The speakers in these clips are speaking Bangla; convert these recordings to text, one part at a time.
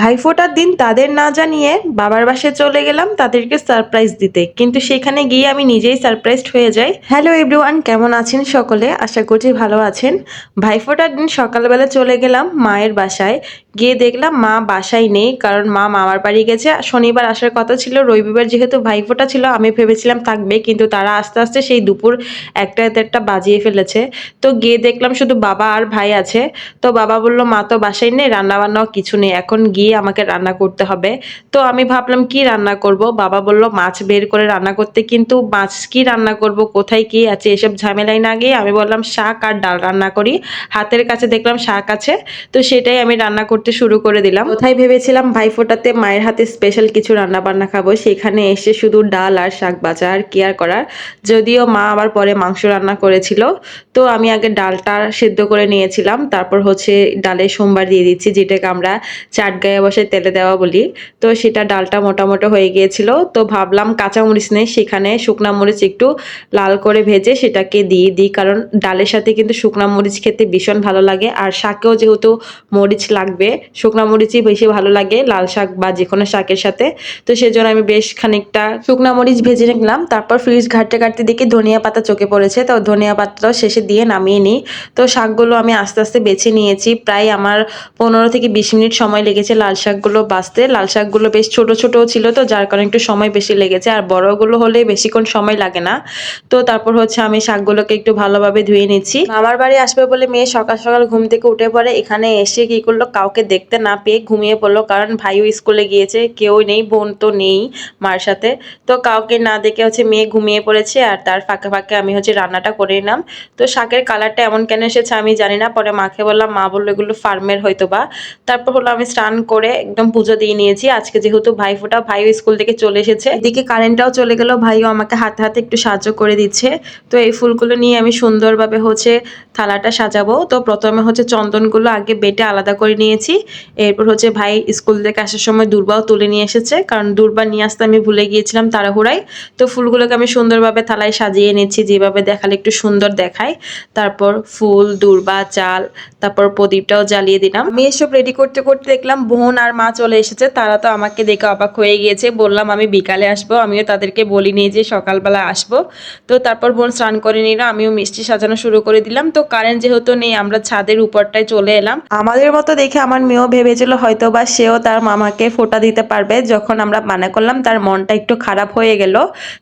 ভাইফোঁটার দিন তাদের না জানিয়ে বাবার বাসায় চলে গেলাম তাদেরকে সারপ্রাইজ দিতে, কিন্তু সেখানে গিয়ে আমি নিজেই সারপ্রাইজড হয়ে যাই। হ্যালো এভরিওয়ান, কেমন আছেন সকলে? আশা করছি ভালো আছেন। ভাইফোঁটার দিন সকালবেলা চলে গেলাম মায়ের বাসায়। গিয়ে দেখলাম মা বাসায় নেই, কারণ মা মামার বাড়ি গেছে। শনিবার আসার কথা ছিল, রবিবার যেহেতু ভাইফোঁটা ছিল আমি ভেবেছিলাম থাকবে, কিন্তু তারা আস্তে আস্তে সেই দুপুর 1টা 1:30 বাজিয়ে ফেলেছে। তো গিয়ে দেখলাম শুধু বাবা আর ভাই আছে। তো বাবা বলল মা তো বাসায় নেই, রান্না বান্নাও কিছু নেই, এখন গিয়ে আমাকে রান্না করতে হবে। তো আমি ভাবলাম কি রান্না করব। বাবা বলল মাছ বের করে রান্না করতে, কিন্তু মাছ কি রান্না করব, কোথায় কি আছে, এসব ঝামেলায় না গিয়ে আমি বললাম শাক আর ডাল রান্না করি। হাতের কাছে দেখলাম শাক আছে, তো সেটাই আমি রান্না করতে শুরু করে দিলাম। কোথায় ভেবেছিলাম ভাইফোঁটাতে মায়ের হাতে স্পেশাল কিছু রান্না বান্না খাবো, সেখানে এসে শুধু ডাল আর শাক ভাজা আর কি আর করার। যদিও মা আবার পরে মাংস রান্না করেছিল। তো আমি আগে ডালটা সেদ্ধ করে নিয়েছিলাম, তারপর হচ্ছে ডালে সোমবার দিয়ে দিচ্ছি, যেটাকে আমরা চাট গায়ে বসে তেলে দেওয়া বলি। তো সেটা ডালটা মোটামুটি হয়ে গিয়েছিল, তো ভাবলাম কাঁচামরিচ নেই, সেখানে শুকনা মরিচ একটু লাল করে ভেজে সেটাকে দিয়ে দিই, কারণ ডালের সাথে কিন্তু শুকনা মরিচ খেতে ভীষণ ভালো লাগে। আর শাকেও যেহেতু মরিচ লাগবে, শুকনা মরিচই বেশি ভালো লাগে লাল শাক বা যে কোনো শাকের সাথে। তো সেজন্য আমি বেশ খানিকটা শুকনা মরিচ ভেজে নিলাম। তারপর ফ্রিজ ঘাঁটতে ঘাঁটতে দেখি ধনিয়া পাতা চোখে পড়েছে, তো ধনিয়া পাতাটাও শেষে দিয়ে নামিয়ে নিই। তো শাকগুলো আমি আস্তে আস্তে বেছে নিয়েছি, প্রায় আমার 15 থেকে 20 মিনিট সময় লেগেছে লাল শাকগুলো বাছতে। লাল শাকগুলো বেশ ছোট ছোট ছিল, তো যার কারণে একটু সময় বেশি লেগেছে, আর বড়গুলো হলে বেশিক্ষণ সময় লাগে না। তো তারপর হচ্ছে আমি শাকগুলোকে একটু ভালোভাবে ধুয়ে নিচ্ছি। মামার বাড়ি আসবে বলে মেয়ে সকাল সকাল ঘুম থেকে উঠে পড়ে, এখানে এসে কি করলো, কাউকে দেখতে না পেয়ে ঘুমিয়ে পড়লো, কারণ ভাইও স্কুলে গিয়েছে, কেউ নেই, বোন তো নেই মার সাথে। তো কাউকে না দেখে হচ্ছে মেয়ে ঘুমিয়ে পড়েছে, আর তার ফাঁকে ফাঁকে আমি হচ্ছে রান্নাটা করে নিলাম। তো শাকের কালারটা এমন কেন এসেছে আমি জানি না, পরে মাকে বললাম, মা বললো এগুলো ফার্মের হয়তো বা। তারপর হলো আমি স্নান করে একদম পুজো দিয়ে নিয়েছি। আজকে যেহেতু ভাইফোঁটা, ভাইও স্কুল থেকে চলে এসেছে, এদিকে কারেন্টটাও চলে গেল, ভাইও আমাকে হাতে হাতে একটু সাহায্য করে দিচ্ছে। তো এই ফুলগুলো নিয়ে আমি সুন্দরভাবে হচ্ছে থালাটা সাজাবো। তো প্রথমে হচ্ছে চন্দনগুলো আগে বেটে আলাদা করে নিয়েছি। এরপর হচ্ছে ভাই স্কুল থেকে আসার সময় দূর্বাও তুলে নিয়ে এসেছে, কারণ দূর্বা নিয়ে আসতে আমি ভুলে গিয়েছিলাম তাড়াহুড়ায়। তো ফুলগুলোকে আমি সুন্দরভাবে থালায় সাজিয়ে নিচ্ছি, যেভাবে দেখালে একটু সুন্দর দেখায়। তারপর ফুল, দূর্বা, চাল, তারপর প্রদীপটাও জ্বালিয়ে দিলাম। আমি এসব রেডি করতে করতে দেখলাম বোন আর মা চলে এসেছে। তারা তো আমাকে দেখে অবাক হয়ে গিয়েছে। বললাম আমি বিকালে আসবো, আমিও তাদেরকে বলিনি যে সকালবেলা আসবো। তো তারপর বোন স্নান করে নিল, আমিও মিষ্টি সাজানো শুরু করে দিলাম। তো কারেন্ট যেহেতু নেই, আমরা ছাদের উপরটায় চলে এলাম। আমাদের মতো দেখে আমার মেয়েও ভেবেছিল হয়তো বা সেও তার মামাকে ফোঁটা দিতে পারবে। যখন আমরা মানা করলাম, তার মনটা একটু খারাপ হয়ে গেল।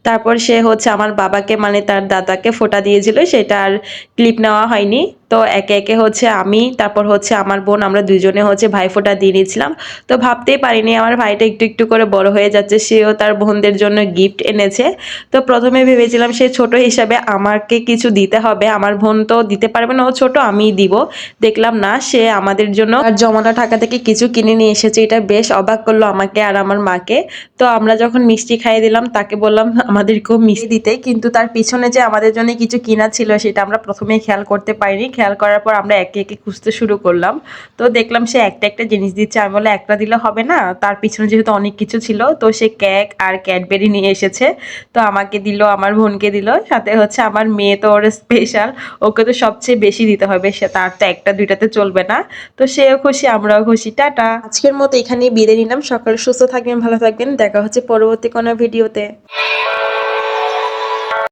তারপর সে হচ্ছে আমার বাবাকে, মানে তার দাদাকে ফোঁটা দিয়েছিল, সেটা আর ক্লিপ নেওয়া হয়নি। তো একে একে হচ্ছে আমি, তারপর হচ্ছে আমার বোন, আমরা দুজনে হচ্ছে ভাইফোঁটা দিয়ে নিয়েছিলাম। তো ভাবতেই পারিনি আমার ভাইটা একটু একটু করে বড় হয়ে যাচ্ছে, সেও তার বোনদের জন্য গিফট এনেছে। তো প্রথমে ভেবেছিলাম সে ছোট হিসাবে আমাকে কিছু দিতে হবে, আমার বোন তো দিতে পারবে না, ও ছোট, আমিই দিব। দেখলাম না, সে আমাদের জন্য তার জমানো টাকা থেকে কিছু কিনে নিয়ে এসেছে। এটা বেশ অবাক করলো আমাকে আর আমার মাকে। তো আমরা যখন মিষ্টি খাইয়ে দিলাম, তাকে বললাম আমাদেরকেও মিষ্টি দিতে, কিন্তু তার পিছনে যে আমাদের জন্য কিছু কিনা ছিল সেটা আমরা প্রথমেই খেয়াল করতে পারিনি। খেয়াল করার পর আমরা একে একে খুঁজতে শুরু করলাম। তো দেখলাম সে একটা একটা জিনিস দিচ্ছে। আমি বলে একটা দিলে হবে না, তার পিছনে যেহেতু অনেক কিছু ছিল। তো সে কেক আর ক্যাডবেরি নিয়ে এসেছে। তো আমাকে দিল, আমার বোনকে দিল, সাথে হচ্ছে আমার মেয়ে তো ওর স্পেশাল, ওকে তো সবচেয়ে বেশি দিতে হবে, সে তার তো একটা দুইটাতে চলবে না। তো সেও খুশি, আমরাও খুশি। টাটা, আজকের মতো এখানেই বিদায় নিলাম। সকালে সুস্থ থাকবেন, ভালো থাকবেন, দেখা হচ্ছে পরবর্তী কোনো ভিডিওতে।